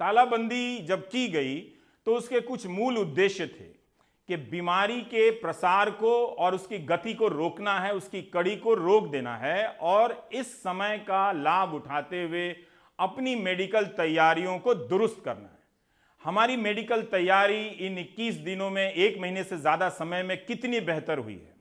तालाबंदी जब की गई तो उसके कुछ मूल उद्देश्य थे कि बीमारी के प्रसार को और उसकी गति को रोकना है, उसकी कड़ी को रोक देना है और इस समय का लाभ उठाते हुए अपनी मेडिकल तैयारियों को दुरुस्त करना है। हमारी मेडिकल तैयारी इन 21 दिनों में, 1 महीने से ज़्यादा समय में कितनी बेहतर हुई है।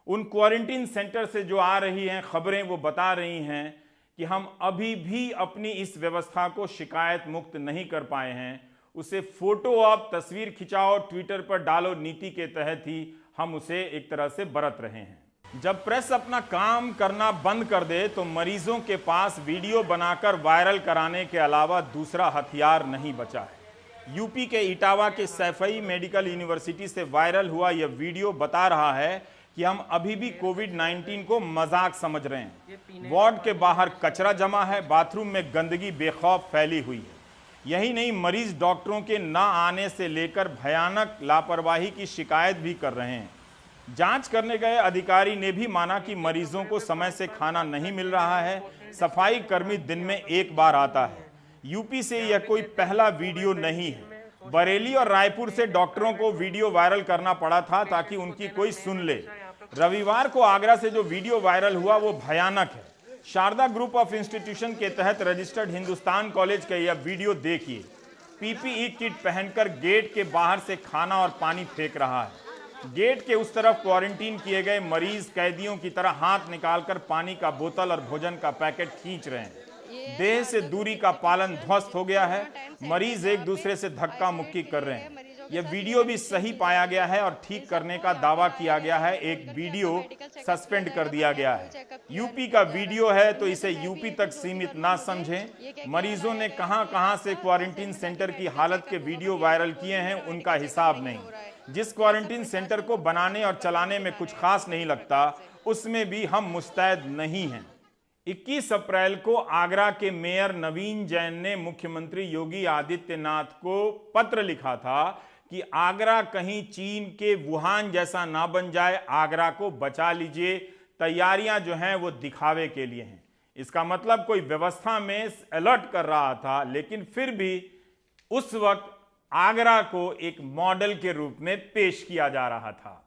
उन क्वारंटीन सेंटर से जो आ रही हैं खबरें वो बता रही हैं कि हम अभी भी अपनी इस व्यवस्था को शिकायत मुक्त नहीं कर पाए हैं। उसे फोटो आप तस्वीर खिंचाओ, ट्विटर पर डालो नीति के तहत ही हम उसे एक तरह से बरत रहे हैं। जब प्रेस अपना काम करना बंद कर दे तो मरीजों के पास वीडियो बनाकर वायरल कराने के अलावा दूसरा हथियार नहीं बचा है। यूपी के इटावा के सैफई मेडिकल यूनिवर्सिटी से वायरल हुआ यह वीडियो बता रहा है कि हम अभी भी कोविड-19 को मजाक समझ रहे हैं। वार्ड के बाहर कचरा जमा है, बाथरूम में गंदगी बेखौफ फैली हुई है। यही नहीं, मरीज डॉक्टरों के ना आने से लेकर भयानक लापरवाही की शिकायत भी कर रहे हैं। जांच करने गए अधिकारी ने भी माना कि मरीजों को समय से खाना नहीं मिल रहा है। सफाई कर्मी दिन में 1 बार आता है। यूपी से यह कोई पहला वीडियो नहीं है। बरेली और रायपुर से डॉक्टरों को वीडियो वायरल करना पड़ा था ताकि उनकी कोई सुन ले। रविवार को आगरा से जो वीडियो वायरल हुआ वो भयानक है। शारदा ग्रुप ऑफ इंस्टीट्यूशन के तहत रजिस्टर्ड हिंदुस्तान कॉलेज का यह वीडियो देखिए। पीपीई किट पहनकर गेट के बाहर से खाना और पानी फेंक रहा है। गेट के उस तरफ क्वारंटीन किए गए मरीज कैदियों की तरह हाथ निकालकर पानी का बोतल और भोजन का पैकेट खींच रहे हैं। देह से दूरी का पालन ध्वस्त हो गया है। मरीज एक दूसरे से धक्का मुक्की कर रहे हैं। यह वीडियो भी सही पाया गया है और ठीक करने का दावा किया गया है। एक वीडियो सस्पेंड कर दिया गया है। यूपी का वीडियो है तो इसे यूपी तक सीमित ना समझें। मरीजों ने कहां से क्वारंटीन सेंटर की हालत के वीडियो वायरल किए हैं उनका हिसाब नहीं। जिस क्वारंटीन सेंटर को बनाने और चलाने में कुछ खास नहीं लगता उसमें भी हम मुस्तैद नहीं हैं। 21 अप्रैल को आगरा के मेयर नवीन जैन ने मुख्यमंत्री योगी आदित्यनाथ को पत्र लिखा था कि आगरा कहीं चीन के वुहान जैसा ना बन जाए, आगरा को बचा लीजिए। तैयारियां जो हैं वो दिखावे के लिए हैं। इसका मतलब कोई व्यवस्था में अलर्ट कर रहा था, लेकिन फिर भी उस वक्त आगरा को एक मॉडल के रूप में पेश किया जा रहा था।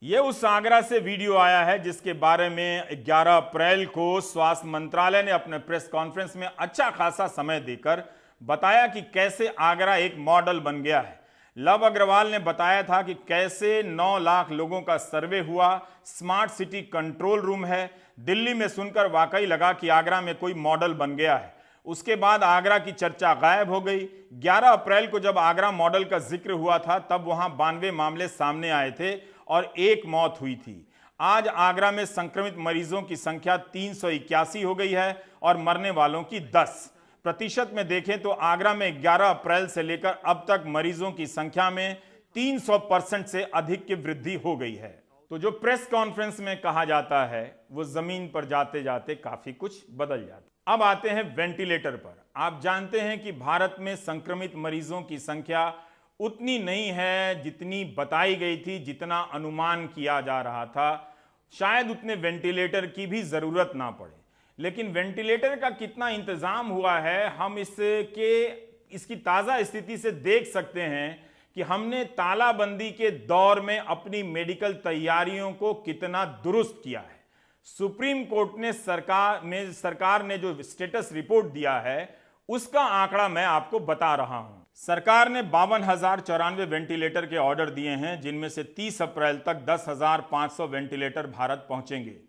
यह उस आगरा से वीडियो आया है जिसके बारे में 11 अप्रैल को स्वास्थ्य मंत्रालय ने अपने प्रेस कॉन्फ्रेंस में अच्छा खासा समय देकर बताया कि कैसे आगरा एक मॉडल बन गया है। लव अग्रवाल ने बताया था कि कैसे 9 लाख लोगों का सर्वे हुआ, स्मार्ट सिटी कंट्रोल रूम है। दिल्ली में सुनकर वाकई लगा कि आगरा में कोई मॉडल बन गया है। उसके बाद आगरा की चर्चा गायब हो गई। 11 अप्रैल को जब आगरा मॉडल का जिक्र हुआ था तब वहां 92 मामले सामने आए थे और 1 मौत हुई थी। आज आगरा में संक्रमित मरीजों की संख्या 381 हो गई है और मरने वालों की 10। प्रतिशत में देखें तो आगरा में 11 अप्रैल से लेकर अब तक मरीजों की संख्या में 300% से अधिक की वृद्धि हो गई है। तो जो प्रेस कॉन्फ्रेंस में कहा जाता है वो जमीन पर जाते जाते काफी कुछ बदल जाता है। अब आते हैं वेंटिलेटर पर। आप जानते हैं कि भारत में संक्रमित मरीजों की संख्या उतनी नहीं है जितनी बताई गई थी, जितना अनुमान किया जा रहा था। शायद उतने वेंटिलेटर की भी जरूरत ना पड़े, लेकिन वेंटिलेटर का कितना इंतजाम हुआ है हम इसकी ताजा स्थिति से देख सकते हैं कि हमने तालाबंदी के दौर में अपनी मेडिकल तैयारियों को कितना दुरुस्त किया है। सुप्रीम कोर्ट ने सरकार ने जो स्टेटस रिपोर्ट दिया है उसका आंकड़ा मैं आपको बता रहा हूं। सरकार ने 52,094 वेंटिलेटर के ऑर्डर दिए हैं, जिनमें से 30 अप्रैल तक 10,500 वेंटिलेटर भारत पहुंचेंगे।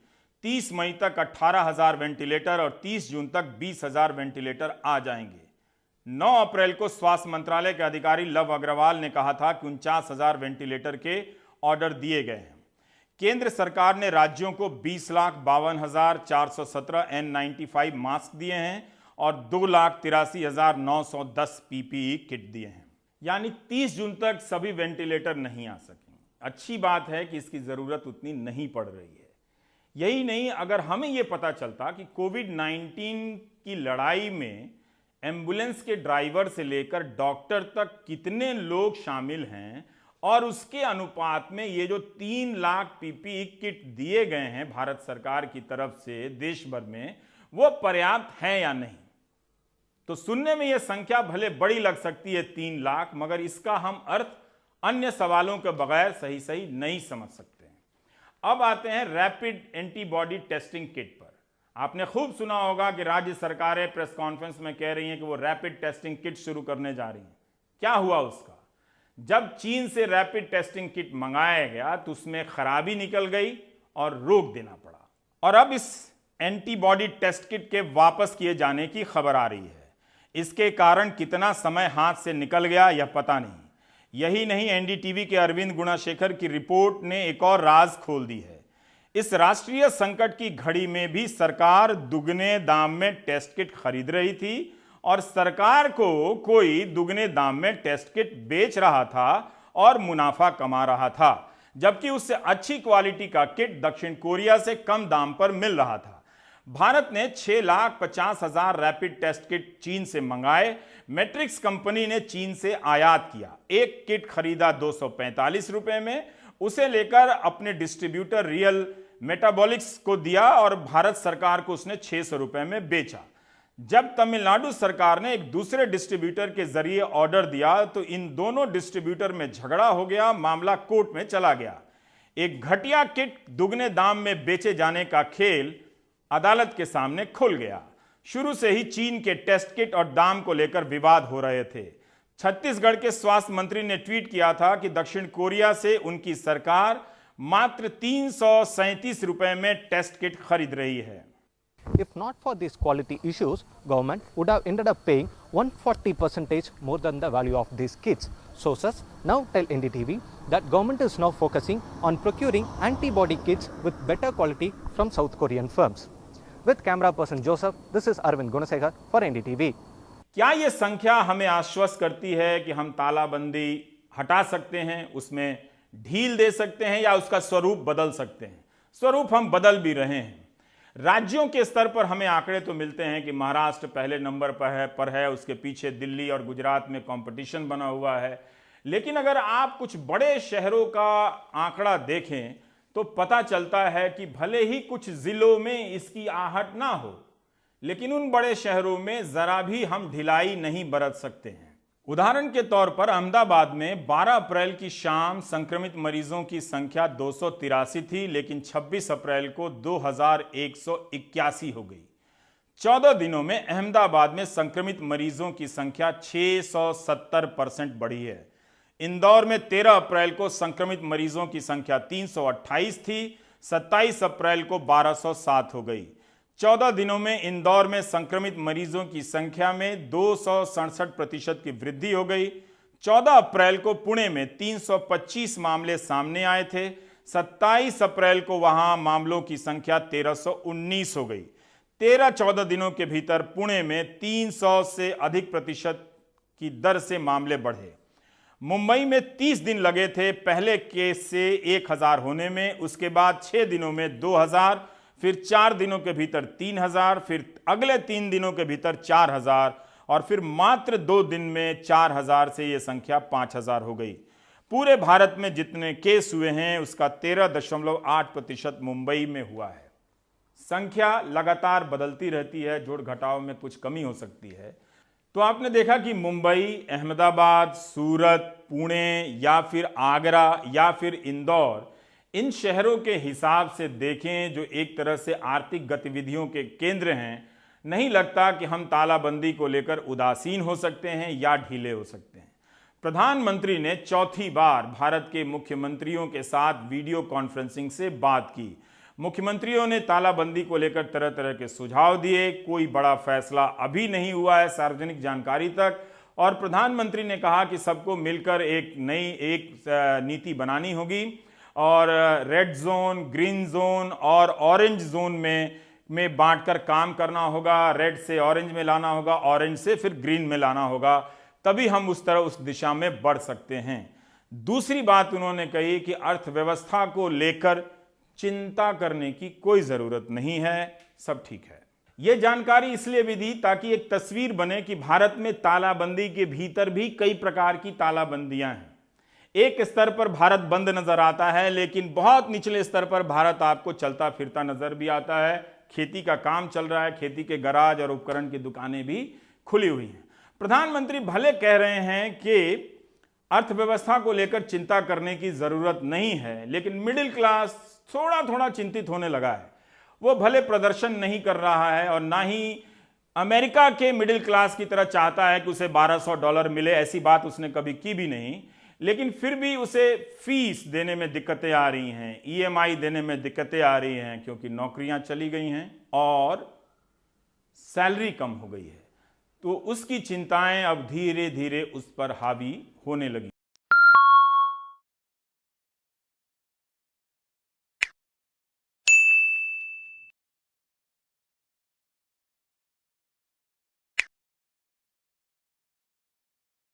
30 मई तक 18,000 वेंटिलेटर और 30 जून तक 20,000 वेंटिलेटर आ जाएंगे। 9 अप्रैल को स्वास्थ्य मंत्रालय के अधिकारी लव अग्रवाल ने कहा था कि 49,000 वेंटिलेटर के ऑर्डर दिए गए हैं। केंद्र सरकार ने राज्यों को 20,52,417 N95 मास्क दिए हैं और 2,83,910 पीपीई किट दिए हैं। यानी 30 जून तक सभी वेंटिलेटर नहीं आ सकेंगे। अच्छी बात है कि इसकी जरूरत उतनी नहीं पड़ रही है। यही नहीं, अगर हमें यह पता चलता कि कोविड-19 की लड़ाई में एम्बुलेंस के ड्राइवर से लेकर डॉक्टर तक कितने लोग शामिल हैं और उसके अनुपात में ये जो 3 लाख पीपीई किट दिए गए हैं भारत सरकार की तरफ से देश भर में, वो पर्याप्त है या नहीं। तो सुनने में यह संख्या भले बड़ी लग सकती है 3 लाख, मगर इसका हम अर्थ अन्य सवालों के बगैर सही सही नहीं समझ सकते हैं। अब आते हैं रैपिड एंटीबॉडी टेस्टिंग किट पर। आपने खूब सुना होगा कि राज्य सरकारें प्रेस कॉन्फ्रेंस में कह रही हैं कि वो रैपिड टेस्टिंग किट शुरू करने जा रही हैं। क्या हुआ उसका? जब चीन से रैपिड टेस्टिंग किट मंगाया गया तो उसमें खराबी निकल गई और रोक देना पड़ा। और अब इस एंटीबॉडी टेस्ट किट के वापस किए जाने की खबर आ रही है। इसके कारण कितना समय हाथ से निकल गया यह पता नहीं। यही नहीं, एनडीटीवी के अरविंद गुणाशेखर की रिपोर्ट ने एक और राज खोल दी है। इस राष्ट्रीय संकट की घड़ी में भी सरकार दुगने दाम में टेस्ट किट खरीद रही थी और सरकार को कोई दुगने दाम में टेस्ट किट बेच रहा था और मुनाफा कमा रहा था, जबकि उससे अच्छी क्वालिटी का किट दक्षिण कोरिया से कम दाम पर मिल रहा था। भारत ने 6,50,000 रैपिड टेस्ट किट चीन से मंगाए। मैट्रिक्स कंपनी ने चीन से आयात किया। एक किट खरीदा 245 रुपए में, उसे लेकर अपने डिस्ट्रीब्यूटर रियल मेटाबॉलिक्स को दिया और भारत सरकार को उसने 600 रुपए में बेचा। जब तमिलनाडु सरकार ने एक दूसरे डिस्ट्रीब्यूटर के जरिए ऑर्डर दिया तो इन दोनों डिस्ट्रीब्यूटर में झगड़ा हो गया, मामला कोर्ट में चला गया। एक घटिया किट दुगने दाम में बेचे जाने का खेल अदालत के सामने खुल गया। शुरू से ही चीन के टेस्ट किट और दाम को लेकर विवाद हो रहे थे। छत्तीसगढ़ के स्वास्थ्य मंत्री ने ट्वीट किया था कि दक्षिण कोरिया से उनकी सरकार मात्र 337 रुपए में टेस्ट किट खरीद रही है। If not for these quality issues, government would have ended up paying 140% more than the value of these kits. Sources now tell NDTV that government is now focusing on procuring antibody kits with better quality from South Korean firms. With camera person Joseph, this is Arvind Gunasekhar for NDTV. क्या ये संख्या हमें आश्वस्त करती है कि हम तालाबंदी हटा सकते हैं, उसमें ढील दे सकते हैं या उसका स्वरूप बदल सकते हैं? स्वरूप हम बदल भी रहे हैं। राज्यों के स्तर पर हमें आंकड़े तो मिलते हैं कि महाराष्ट्र पहले नंबर पर है, उसके पीछे दिल्ली और गुजरात में कंपटीशन बना हुआ है। लेकिन अगर आप कुछ बड़े शहरों का आंकड़ा देखें तो पता चलता है कि भले ही कुछ जिलों में इसकी आहट ना हो, लेकिन उन बड़े शहरों में जरा भी हम ढिलाई नहीं बरत सकते हैं। उदाहरण के तौर पर अहमदाबाद में 12 अप्रैल की शाम संक्रमित मरीजों की संख्या 283 थी, लेकिन 26 अप्रैल को 2181 हो गई। 14 दिनों में अहमदाबाद में संक्रमित मरीजों की संख्या 670% बढ़ी है। इंदौर में 13 अप्रैल को संक्रमित मरीजों की संख्या 328 थी, 27 अप्रैल को 1207 हो गई। 14 दिनों में इंदौर में संक्रमित मरीजों की संख्या में 267% की वृद्धि हो गई। 14 अप्रैल को पुणे में 325 मामले सामने आए थे। 27 अप्रैल को वहां मामलों की संख्या 1319 हो गई। 13-14 दिनों के भीतर पुणे में 300 से अधिक प्रतिशत की दर से मामले बढ़े। मुंबई में 30 दिन लगे थे पहले केस से 1000 होने में, उसके बाद 6 दिनों में 2000, फिर 4 दिनों के भीतर 3000, फिर अगले 3 दिनों के भीतर 4000 और फिर मात्र 2 दिन में 4000 से यह संख्या 5000 हो गई। पूरे भारत में जितने केस हुए हैं उसका 13.8% मुंबई में हुआ है। संख्या लगातार बदलती रहती है, जोड़ घटाव में कुछ कमी हो सकती है। तो आपने देखा कि मुंबई, अहमदाबाद, सूरत, पुणे या फिर आगरा या फिर इंदौर, इन शहरों के हिसाब से देखें जो एक तरह से आर्थिक गतिविधियों के केंद्र हैं, नहीं लगता कि हम तालाबंदी को लेकर उदासीन हो सकते हैं या ढीले हो सकते हैं। प्रधानमंत्री ने चौथी बार भारत के मुख्यमंत्रियों के साथ वीडियो कॉन्फ्रेंसिंग से बात की। मुख्यमंत्रियों ने तालाबंदी को लेकर तरह तरह के सुझाव दिए। कोई बड़ा फैसला अभी नहीं हुआ है सार्वजनिक जानकारी तक, और प्रधानमंत्री ने कहा कि सबको मिलकर एक नीति बनानी होगी और रेड जोन, ग्रीन जोन और ऑरेंज जोन में बांटकर काम करना होगा। रेड से ऑरेंज में लाना होगा, ऑरेंज से फिर ग्रीन में लाना होगा, तभी हम उस दिशा में बढ़ सकते हैं। दूसरी बात उन्होंने कही कि अर्थव्यवस्था को लेकर चिंता करने की कोई जरूरत नहीं है, सब ठीक है। यह जानकारी इसलिए भी दी ताकि एक तस्वीर बने कि भारत में तालाबंदी के भीतर भी कई प्रकार की तालाबंदियां हैं। एक स्तर पर भारत बंद नजर आता है, लेकिन बहुत निचले स्तर पर भारत आपको चलता फिरता नजर भी आता है। खेती का काम चल रहा है, खेती के गराज और उपकरण की दुकानें भी खुली हुई हैं। प्रधानमंत्री भले कह रहे हैं कि अर्थव्यवस्था को लेकर चिंता करने की जरूरत नहीं है, लेकिन मिडिल क्लास थोड़ा थोड़ा चिंतित होने लगा है। वो भले प्रदर्शन नहीं कर रहा है और ना ही अमेरिका के मिडिल क्लास की तरह चाहता है कि उसे $1200 मिले, ऐसी बात उसने कभी की भी नहीं, लेकिन फिर भी उसे फीस देने में दिक्कतें आ रही हैं, EMI देने में दिक्कतें आ रही हैं, क्योंकि नौकरियां चली गई हैं और सैलरी कम हो गई है। तो उसकी चिंताएं अब धीरे धीरे उस पर हावी होने लगी।